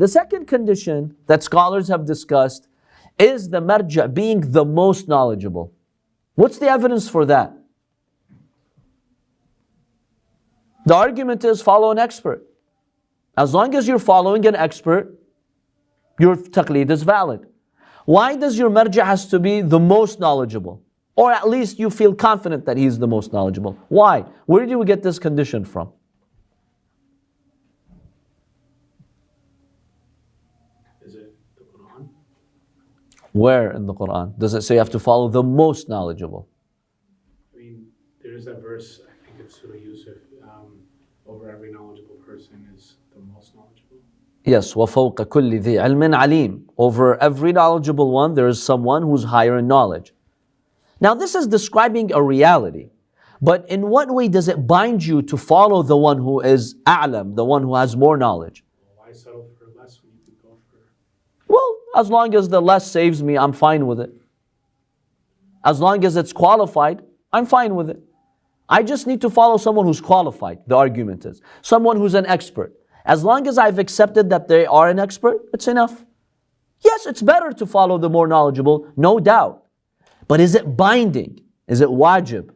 The second condition that scholars have discussed is the marja being the most knowledgeable. What's the evidence for that? The argument is follow an expert. As long as you're following an expert, your taqleed is valid. Why does your marja has to be the most knowledgeable? Or at least you feel confident that he's the most knowledgeable. Why? Where do we get this condition from? Is it the Quran? Where in the Quran does it say you have to follow the most knowledgeable? I mean, there is that verse, I think it's Surah Yusuf, over every knowledgeable person is the most knowledgeable. Yes, وَفَوْقَ كُلِّ ذِي عِلْمٍ عَلِيمٍ. Over every knowledgeable one, there is someone who's higher in knowledge. Now this is describing a reality. But in what way does it bind you to follow the one who is a'lam, the one who has more knowledge? Well, why settle for less when you could go for... Well, as long as the less saves me, I'm fine with it. As long as it's qualified, I'm fine with it. I just need to follow someone who's qualified, the argument is. Someone who's an expert. As long as I've accepted that they are an expert, it's enough. Yes, it's better to follow the more knowledgeable, no doubt. But is it binding? Is it wajib?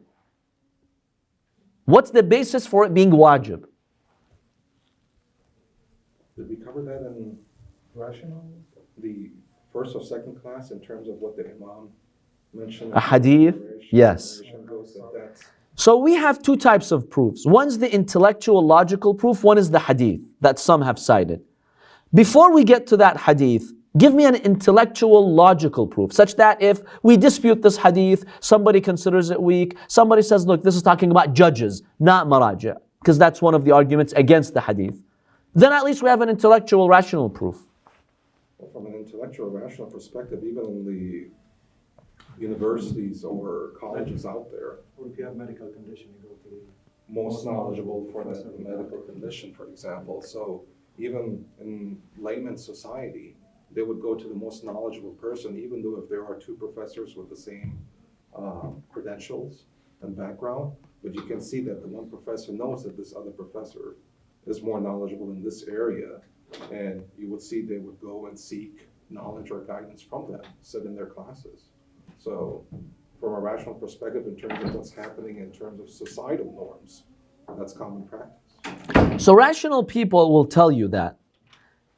What's the basis for it being wajib? Did we cover that in rational? The first or second class in terms of what the Imam mentioned? A hadith? Yes. That's So we have two types of proofs. One's the intellectual logical proof, one is the hadith that some have cited. Before we get to that hadith, give me an intellectual logical proof such that if we dispute this hadith, somebody considers it weak, somebody says, look, this is talking about judges, not maraja, because that's one of the arguments against the hadith. Then at least we have an intellectual rational proof. from an intellectual, rational perspective, even in the universities or colleges out there, Or if you have medical condition, you go to the most knowledgeable for the medical condition, for example. So even in layman's society, they would go to the most knowledgeable person, even though if there are two professors with the same credentials and background, but you can see that the one professor knows that this other professor is more knowledgeable in this area, and you would see they would go and seek knowledge or guidance from them, sit in their classes. So from a rational perspective, in terms of what's happening in terms of societal norms, that's common practice. So rational people will tell you that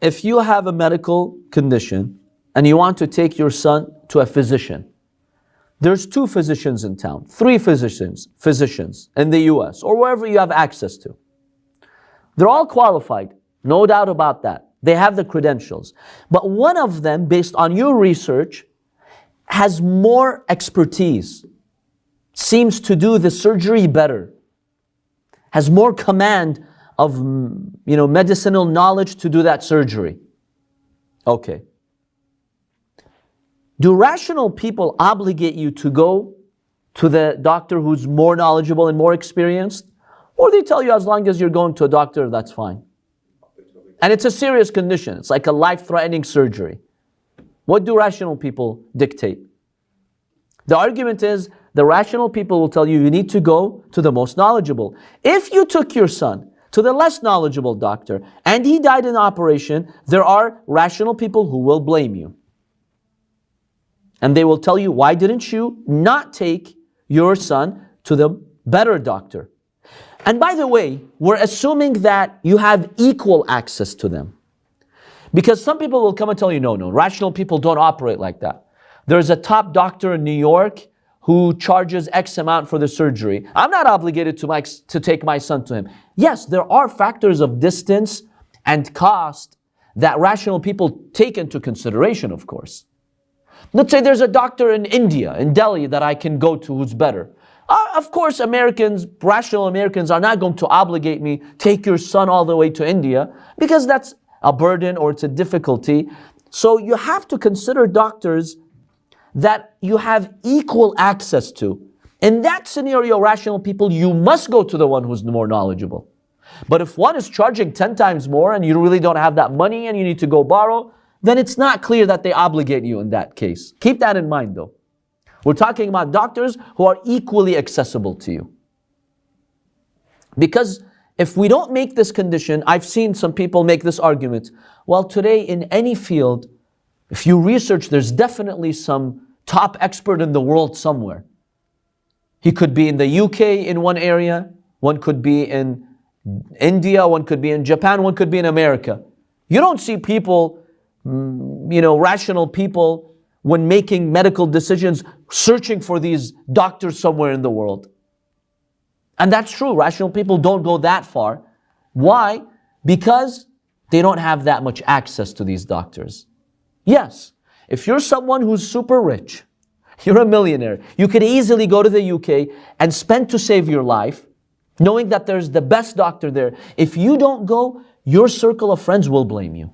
if you have a medical condition and you want to take your son to a physician, there's 2 physicians in town, 3 physicians in the US or wherever you have access to. They're all qualified, no doubt about that. They have the credentials. But one of them, based on your research, has more expertise, seems to do the surgery better, has more command of medicinal knowledge to do that surgery. Okay. Do rational people obligate you to go to the doctor who's more knowledgeable and more experienced? Or they tell you as long as you're going to a doctor, that's fine. And it's a serious condition. It's like a life-threatening surgery. What do rational people dictate? The argument is the rational people will tell you you need to go to the most knowledgeable. If you took your son to the less knowledgeable doctor and he died in operation, there are rational people who will blame you. And they will tell you, why didn't you not take your son to the better doctor? And by the way, we're assuming that you have equal access to them. Because some people will come and tell you, no, rational people don't operate like that. There's a top doctor in New York who charges X amount for the surgery. I'm not obligated to take my son to him. Yes, there are factors of distance and cost that rational people take into consideration, of course. Let's say there's a doctor in India, in Delhi, that I can go to who's better. Of course, rational Americans are not going to obligate me, take your son all the way to India, because that's a burden or it's a difficulty. So you have to consider doctors that you have equal access to. In that scenario, rational people, you must go to the one who's more knowledgeable. But if one is charging 10 times more and you really don't have that money and you need to go borrow, then it's not clear that they obligate you in that case. Keep that in mind though. We're talking about doctors who are equally accessible to you. Because if we don't make this condition, I've seen some people make this argument. Well, today in any field, if you research, there's definitely some top expert in the world somewhere. He could be in the UK in one area, one could be in India, one could be in Japan, one could be in America. You don't see people, rational people, when making medical decisions, searching for these doctors somewhere in the world. And that's true, rational people don't go that far. Why? Because they don't have that much access to these doctors. Yes, if you're someone who's super rich, you're a millionaire, you could easily go to the UK and spend to save your life, knowing that there's the best doctor there. If you don't go, your circle of friends will blame you.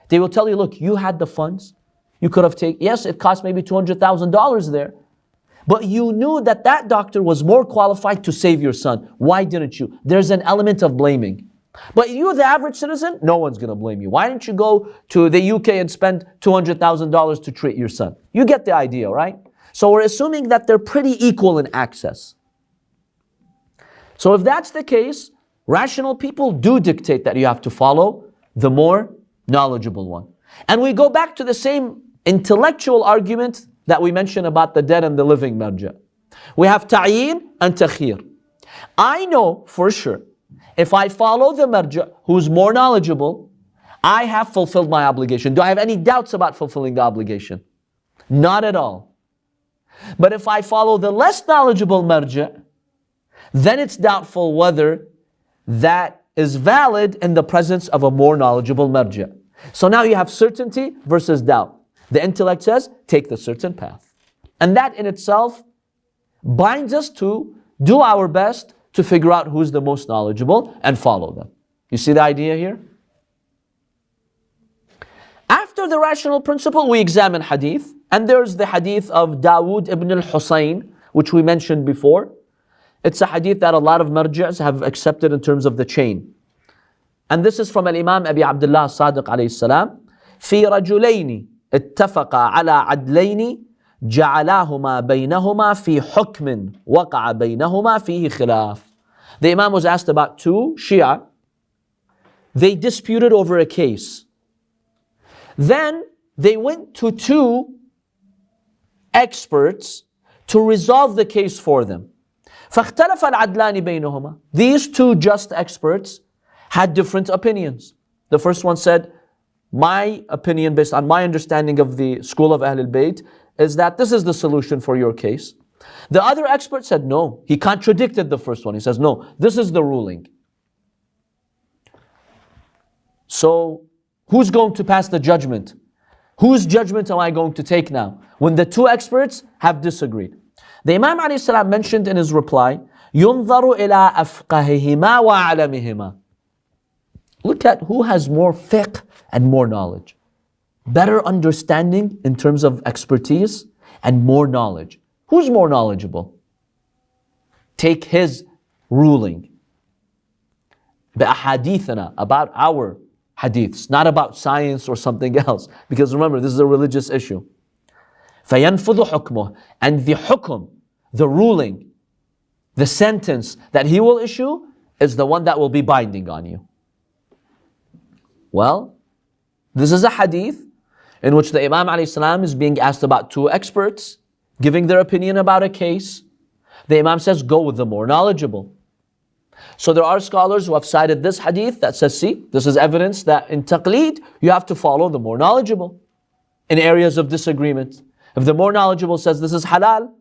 They will tell you, look, you had the funds. You could have taken, yes, it cost maybe $200,000 there. But you knew that that doctor was more qualified to save your son. Why didn't you? There's an element of blaming. But you, the average citizen, no one's going to blame you. Why didn't you go to the UK and spend $200,000 to treat your son? You get the idea, right? So we're assuming that they're pretty equal in access. So if that's the case, rational people do dictate that you have to follow the more knowledgeable one. And we go back to the same intellectual argument that we mentioned about the dead and the living, Marja. We have ta'yin and takhir. I know for sure, if I follow the Marja who's more knowledgeable, I have fulfilled my obligation. Do I have any doubts about fulfilling the obligation? Not at all. But if I follow the less knowledgeable Marja, then it's doubtful whether that is valid in the presence of a more knowledgeable Marja. So now you have certainty versus doubt. The intellect says, take the certain path. And that in itself binds us to do our best to figure out who's the most knowledgeable and follow them. You see the idea here? After the rational principle, we examine hadith. And there's the hadith of Dawood ibn al-Husayn, which we mentioned before. It's a hadith that a lot of marji'as have accepted in terms of the chain. And this is from Imam Abi Abdullah Sadiq alayhi salam. في رجلين اتفقا على عدلين جعلاهما بينهما في حكم وقع بينهما فيه خلاف. The Imam was asked about two Shia. They disputed over a case. Then they went to two experts to resolve the case for them. فاختلف العدلان بينهما. These two just experts had different opinions. The first one said, my opinion based on my understanding of the school of Ahlul Bayt is that this is the solution for your case. The other expert said no. He contradicted the first one. He says no, this is the ruling. So who's going to pass the judgment? Whose judgment am I going to take now? When the two experts have disagreed. The Imam alayhi salam mentioned in his reply, يُنظَرُ إِلَىٰ أَفْقَهِهِمَا وَأَعْلَمِهِمَا. Look at who has more fiqh and more knowledge. Better understanding in terms of expertise and more knowledge. Who's more knowledgeable? Take his ruling. بأحاديثنا, about our hadiths, not about science or something else. Because remember, this is a religious issue. فَيَنْفُذُ حُكْمُهُ. And the hukum, the ruling, the sentence that he will issue is the one that will be binding on you. Well, this is a hadith in which the Imam alayhi salam is being asked about two experts, giving their opinion about a case. The Imam says, go with the more knowledgeable. So there are scholars who have cited this hadith that says, see, this is evidence that in taqleed, you have to follow the more knowledgeable in areas of disagreement. If the more knowledgeable says this is halal,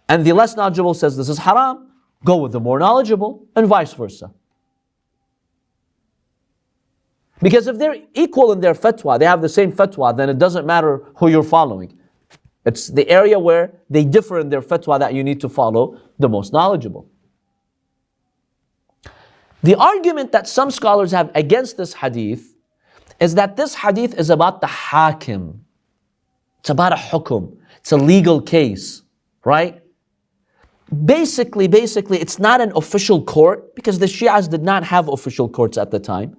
and the less knowledgeable says this is haram, go with the more knowledgeable, and vice versa. Because if they're equal in their fatwa, they have the same fatwa, then it doesn't matter who you're following. It's the area where they differ in their fatwa that you need to follow the most knowledgeable. The argument that some scholars have against this hadith is that this hadith is about the hakim. It's about a hukum. It's a legal case, right? Basically, it's not an official court because the Shias did not have official courts at the time.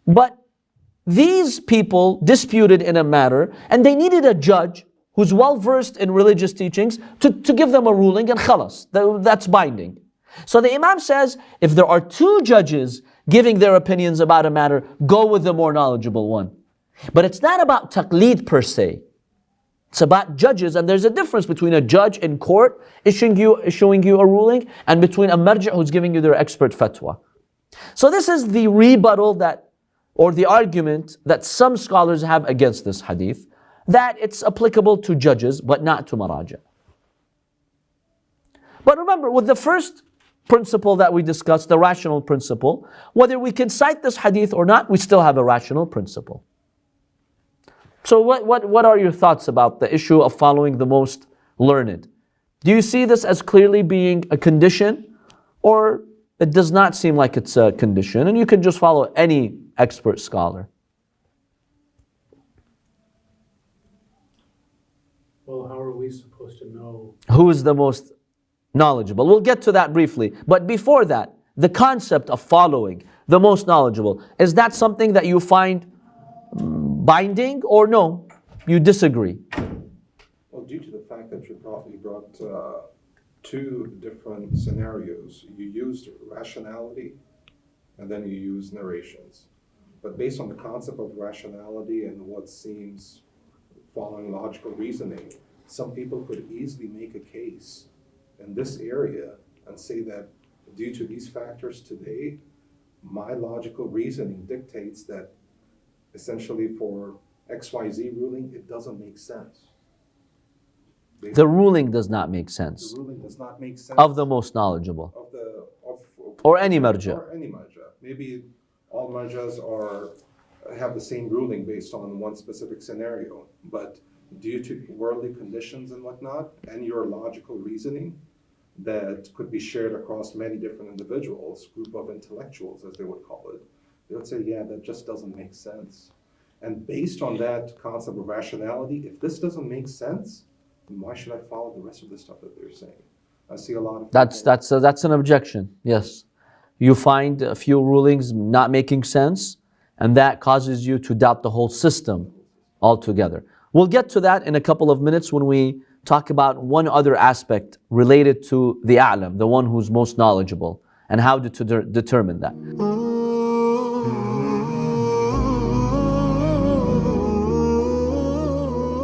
But these people disputed in a matter and they needed a judge who's well versed in religious teachings to give them a ruling and khalas, that's binding. So the Imam says, if there are two judges giving their opinions about a matter, go with the more knowledgeable one. But it's not about taqleed per se. It's about judges, and there's a difference between a judge in court issuing you a ruling and between a marja who's giving you their expert fatwa. So this is the rebuttal that, or the argument that some scholars have against this hadith, that it's applicable to judges but not to maraja. But remember, with the first principle that we discussed, the rational principle, whether we can cite this hadith or not, we still have a rational principle. So what are your thoughts about the issue of following the most learned? Do you see this as clearly being a condition, or it does not seem like it's a condition and you can just follow any expert scholar? Well, how are we supposed to know? Who is the most knowledgeable? We'll get to that briefly. But before that, the concept of following the most knowledgeable, is that something that you find binding, or no, you disagree? Well, due to the fact that you brought two different scenarios, you used rationality and then you used narrations. But based on the concept of rationality and what seems following logical reasoning, some people could easily make a case in this area and say that due to these factors today, my logical reasoning dictates that essentially for XYZ ruling, it doesn't make sense. The ruling does not make sense. The ruling does not make sense. Of the most knowledgeable. Or any marja. Or any marja. Maybe all marjas have the same ruling based on one specific scenario, but due to worldly conditions and whatnot, and your logical reasoning that could be shared across many different individuals, group of intellectuals as they would call it, they would say, yeah, that just doesn't make sense. And based on that concept of rationality, if this doesn't make sense, then why should I follow the rest of the stuff that they're saying? I see a lot of That's an objection, yes. You find a few rulings not making sense, and that causes you to doubt the whole system altogether. We'll get to that in a couple of minutes when we talk about one other aspect related to the a'lam, the one who's most knowledgeable, and how to determine that.